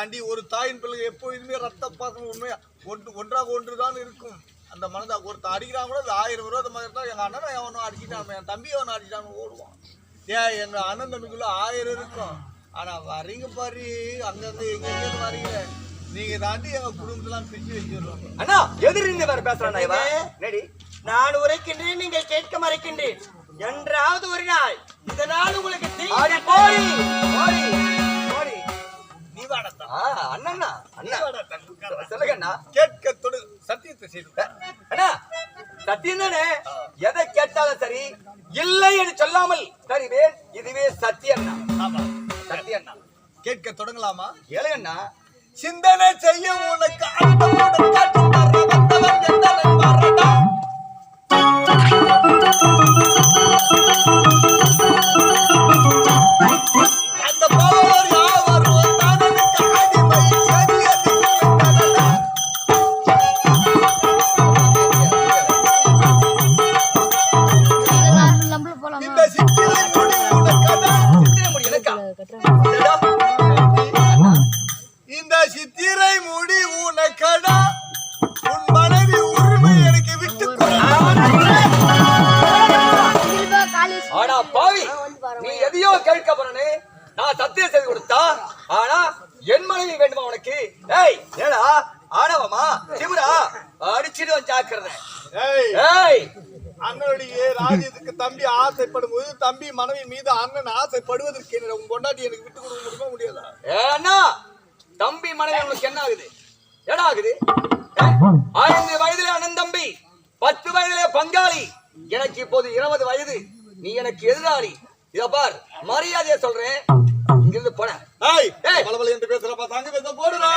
ஏண்டி ஒரு தாயின் பிள்ளை எப்போதுமே ரத்த பாசம் உண்மையா ஒன்றாக ஒன்றுதான் இருக்கும். அந்த மனதை ஒருத்தர் அடிக்கிறான் கூட 1000 விரோத மாதிரி இருந்தால் எங்கள் அண்ணனை எவனும் அடிக்கிட்டான், என் தம்பி எவனும் அடிக்கிட்டான்னு ஓடுவான். ஏன் எங்கள் அண்ணன் தம்பிக்குள்ள 1000 இருக்கும். ஆனால் வரீங்க பாரு அங்கங்கே எங்கெங்கேருந்து வரீங்க, நீங்க தாண்டி எங்க குடும்பத்தெல்லாம் பிரிச்சு வச்சிருவாங்க. அண்ணா எதிரிந்து வேற பேசுறான் நடி. நான் உரைக்கின்றேன், நீங்கள் கேட்க மறைக்கின்றேன். என்றாவது ஒரு நாள் இதனால் உங்களுக்கு அண்ணா சொல்லுங்கண்ணா. கேட்க தொடு சத்தியத்தை செய்து அண்ணா சத்தியம் தானே, எதை கேட்டாலும் சரி இல்லை என்று சொல்லாமல் தருவேன். இதுவே சத்தியம். ஆமா சத்தியம். கேட்க தொடங்கலாமா? ஏழையண்ணா. சிந்தனை செய்ய உனக்கு அந்த பவர் யாவரும் தனக்கு அடிமை சரியது. இந்த சித்திரை முடி உனக்கடா, இந்த சித்திரை முடி உனக்கடா, உன் மனைவி உரிமை எனக்கு விட்டு ஆனா பாவி, நீ எதையோ கேட்க போறனே, நான் சத்தியம் செய்து கொடுத்தா ஆனா என் மனைவி வேண்டுமா உனக்கு? ஏய் ஏடா ஆணவமா சிவரா அடிச்சிடு ஜாக்கிரதை. அண்ணனுடைய ராஜ்யத்துக்கு தம்பி ஆசைப்படும் போது தம்பி மனைவி மீது அண்ணன் ஆசைப்படுவதற்கு உன் கொண்டாடி எனக்கு விட்டு கொடுக்க முடியுமா முடியாதா? ஏன்னா தம்பி மனைவி உனக்கு என்ன ஆகுது? ஏடா ஆகுது? 5 வயதிலே அண்ணன் தம்பி, 10 வயதிலே பங்காளி, எனக்கு இப்போது 20 வயது. நீ எனக்கு எதிராளி. இத பார், மரியாதையா சொல்றேன், இங்கிருந்து போன. பலபல என்று பேசுறப்பா, தாங்க பேச போடுறா.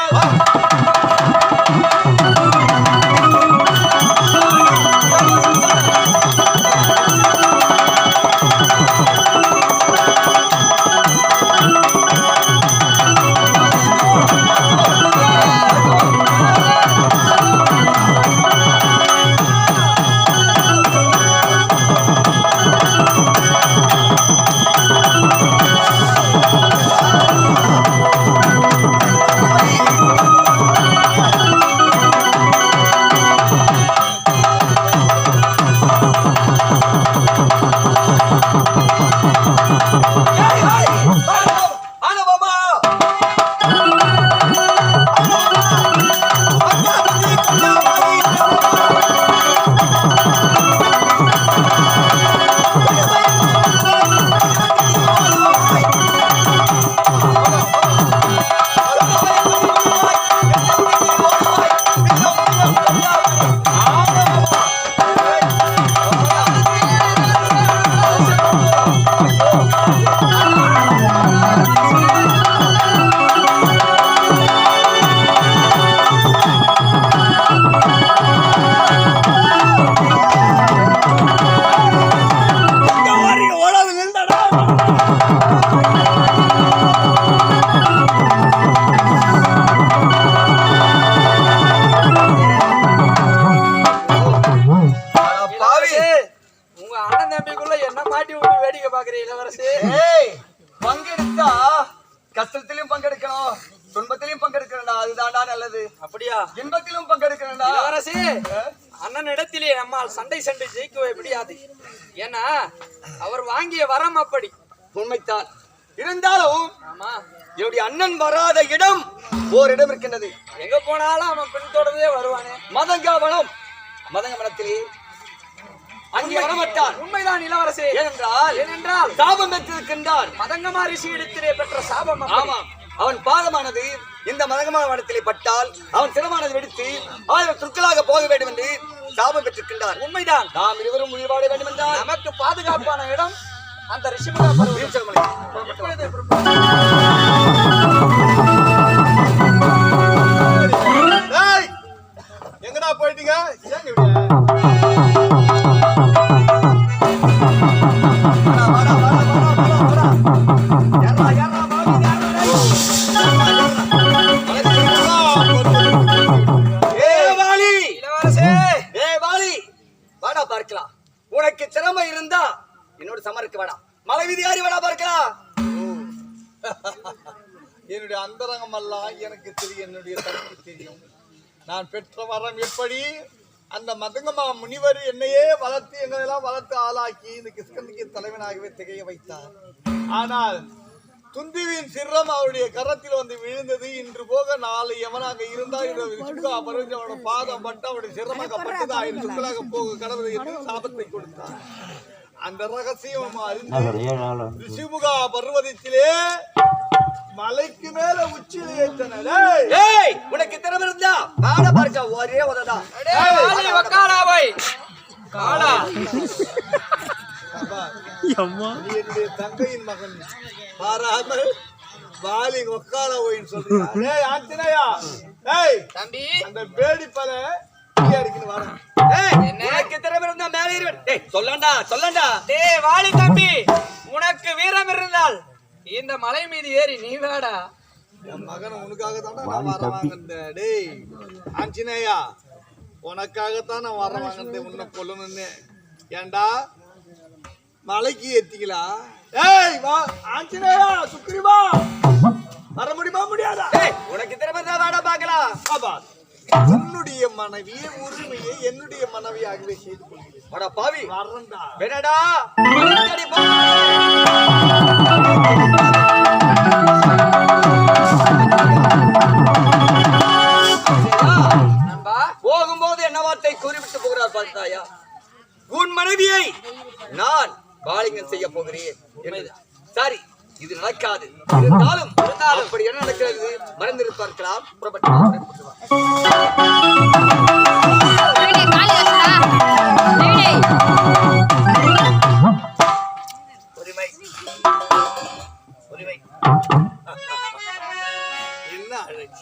பங்கெடுத்தா கஷ்டத்திலும் பங்கெடுக்கணும், துன்பத்திலும் பங்கெடுக்கணும்டா, அதுதான்டா நல்லது. அப்படியா? இன்பத்திலும் பங்கெடுக்கணும்டா. இளவரசி, அண்ணன் இடத்திலே நம்மால் சண்டை ஜெயிக்கவே முடியாது. ஏன்னா அவர் வாங்கிய வரம் அப்படி. உண்மைத்தான். இருந்தாலும் என்னுடைய அண்ணன் வராத இடம் ஓரிடம் இருக்கின்றது. எங்க போனாலும் அவன் பின்தொடர்ந்தே வருவானே. மதங்கவனம். மதங்கவனத்திலே அங்கே வரமாட்டான். உண்மைதான் இளவரசி. ஏனென்றால் சாபம் பெற்றிருக்கின்றான். மதங்கமா ரிஷி இடத்திலே பெற்ற சாபம். ஆமாம். அவன் பாதமானது இந்த மதங்கமானத்திலே பட்டால் அவன் சிரமானது வெடித்து 1000 துருக்களாக போக வேண்டும் என்று சாபம் பெற்றிருக்கின்றார். உண்மைதான். நாம் இருவரும் உயிர் வாழ வேண்டும் என்றால் நமக்கு பாதுகாப்பான இடம் அந்த ரிஷிமுகா பர்வதமலை. எங்கடா போயிட்டீங்க? பார்க்கலாம். உனக்கு திறமை இருந்தா என்னோட சமருக்கு வேணாம், மலை விதியாரி வேணா பார்க்கலாம். வரமெல்லாம் எனக்கு தெரியும், என்னுடைய தனக்கு தெரியும். நான் பெற்ற வரம் எப்படி அந்த மதங்கமா முனிவர் என்னையே வளர்த்து எங்களெல்லாம் வளர்த்து ஆளாக்கி இந்த கிஷ்கிந்தைக்கு தலைவனாகவே திகைய வைத்தார். ஆனால் துந்துவின் சிரம் அவருடைய கரத்தில் வந்து விழுந்தது. இன்று போக நாளை எவனாக இருந்தால் அவனோட பாதம் பட்டு அவருடைய சிரமாகப்பட்டது 1000 சுக்களாக போக கடவுள் என்று சாபத்தை கொடுத்தார். அந்த ரகசியம் அறிந்து ரிஷிமுகா பர்வதத்திலே மலைக்கு மேல உச்சியில் ஏற்றனர். உனக்கு திறமை இருந்தா பாட பறிச்சா ஒரே உததான். என்னுடைய தங்கையின் மகன் பாராமல் வாலி ஒக்கால போயின்னு சொல்றீங்க. ஆஞ்சனையா தம்பி அந்த பேடி பல சொல்லண்டா டேய் வாலி தம்பி, உனக்கு வீரம் இருந்தால் இந்த மலை மீது ஏறி நீ வேடா. என் மகன் உனக்காக தானே நான் வர வாங்கினேன். டேய் ஆஞ்சனையா, உனக்காகத்தான் நான் வர வாங்கினேன் உன்னை கொல்லணும்னு. ஏண்டா மலைக்கு ஏத்திங்களா? ஏய் வா ஆஞ்சனையா, சுக்ரீவா வர முடியுமா முடியாதா? உனக்கு திறமை தான் வாடா பாக்கலாம். பாபா என்னுடைய மனைவியை உரிமையை என்னுடைய மனைவியாகவே செய்து கொள்கிறேன். பாவி வரண்டா வேணடா. போகும்போது என்ன வார்த்தை கூறிவிட்டு போகிறார் பார்த்தாயா? உன் மனைவியை நான் பாலிங்கம் செய்ய போகிறேன். சரி, இது நடக்காது. இருந்தாலும் அப்படி என்ன நடக்கிறது மறந்திருப்பார்களாம். என்ன அழகு!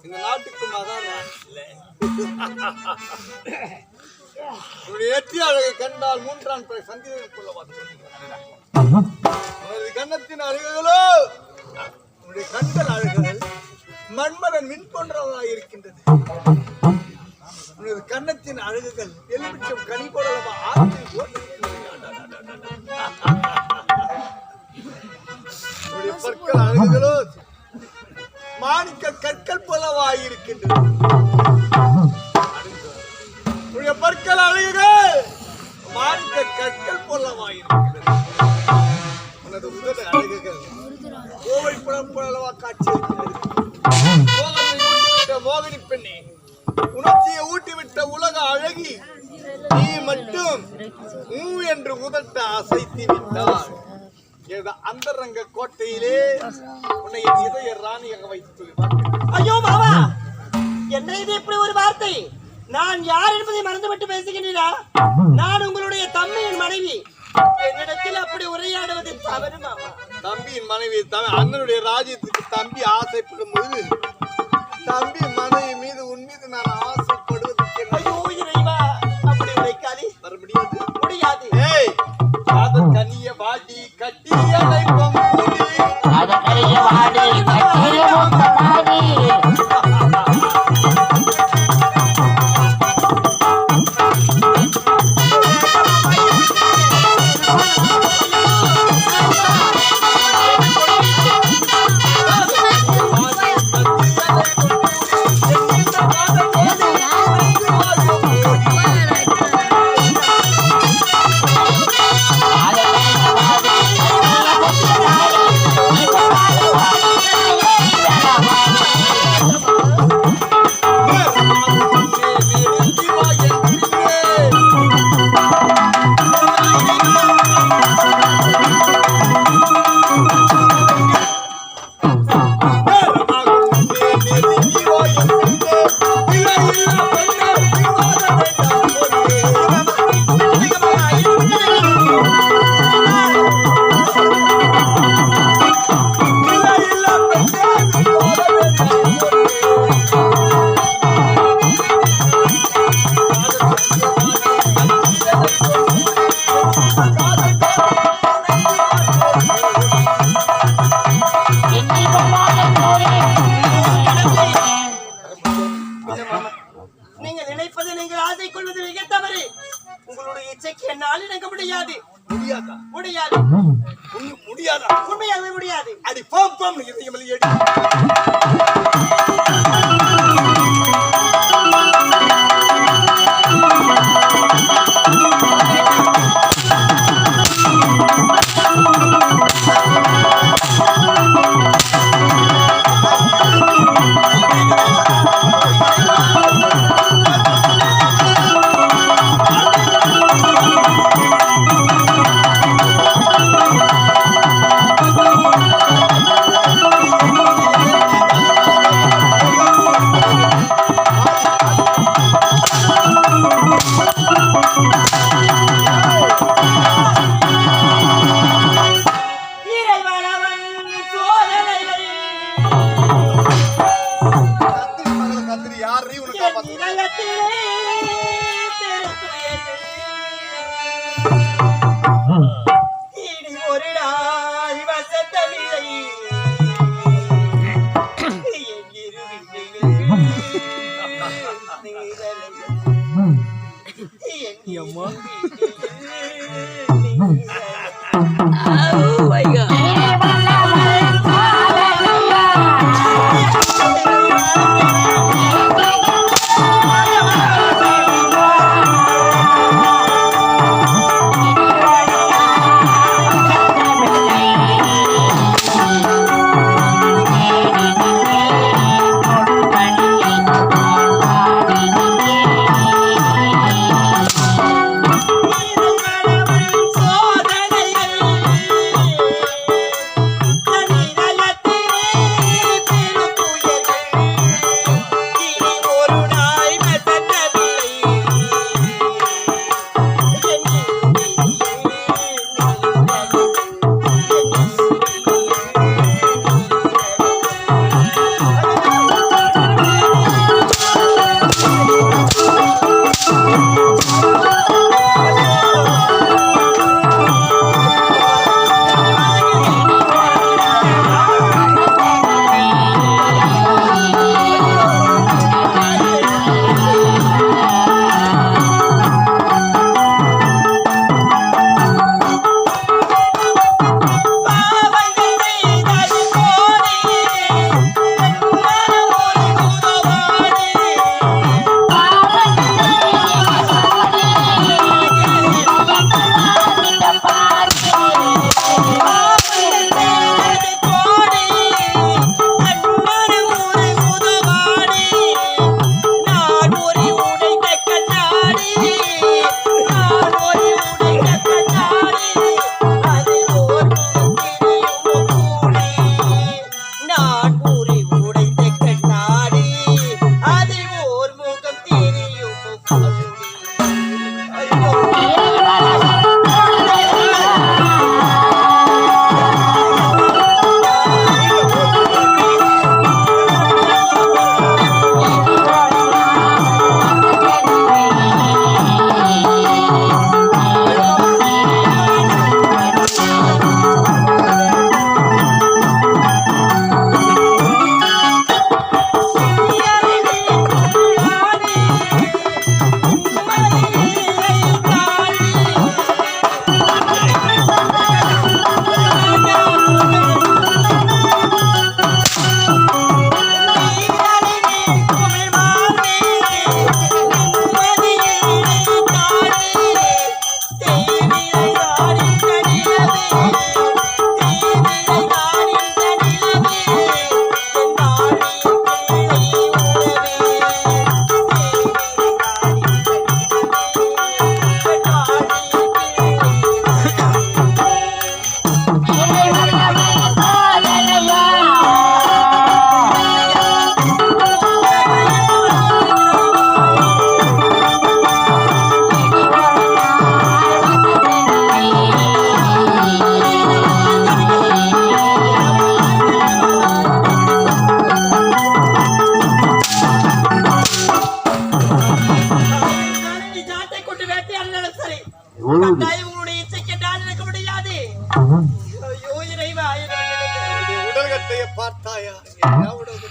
இந்த நாட்டுக்கு மகான் ஏற்றி அழகை கண்டால் 3ஆம் பிறை சந்திரன் உனது கன்னத்தின் அழகுகளோ, உன்னுடைய கண்கள் அழகுகள் மன்மதன் மின் போன்றவராக இருக்கின்றது. உனது கன்னத்தின் அழகுகள் எலுமிச்சம் கனி போடலமா ஆற்றில் உன்னுடைய பற்கள் அழகுகளோ மாணிக்க கற்கள் போலவாய் இருக்கின்றது. உன்னுடைய பற்கள் அழகுகள் மாணிக்க கற்கள் போலவாய் இருக்கின்றது. உனது உதடு அழகுகள் கோவை புலம் போலவா காட்சி இருக்கின்றது. மோகினி பெண்ணே, உணர்ச்சியை ஊட்டிவிட்ட உலக அழகி நீ மட்டும் என்று உதட்ட அசைத்து விட்டார். அந்தரங்க கோட்டையிலே உன்னை இதய ராணியாக வைத்து. ஐயோ பாபா, என்ன இது இப்படி ஒரு வார்த்தை? நான் யார் என்பதை மறந்துவிட்டு பேசுகிறீரா? நான் உங்களுடைய தம்பியின் மனைவி. என்னிடத்தில் அப்படி உரையாடுவது தவறு மாமா. தம்பியின் மனைவி அண்ணனுடைய ராஜ்யத்துக்கு தம்பி ஆசைப்படும் பொழுது தம்பி மனைவி மீது உன் மீது நான் ஆசைப்படுவதற்கு ஐயோ இறைவா, அப்படி உரைக்காதே. வர முடியாது முடியாது. ஏய் காதல் கனிய வாடி கட்டி அழைப்போம் கூடி காதல் கனிய வாடி கட்டி அழைப்போம் வந்து எடி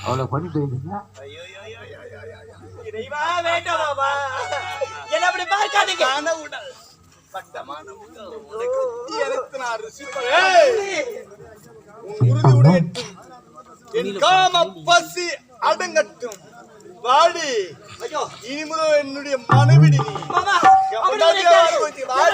அவளை பண்ணி போயிருந்தா இறைவா வேண்டாம் பாபா, என்ன அப்படி பார்க்காதீங்க. உடல் பட்டமான உடல் உனக்கு எனக்கு நான் ருசிப்பேன். உன் உறுதி உடையட்டும். என் காம பசி அடங்கட்டும். வாடி ஐயோ இனிமுதல் என்னுடைய மனைவிடி நீ. மாமா என் பொண்டாட்டியா வாடி.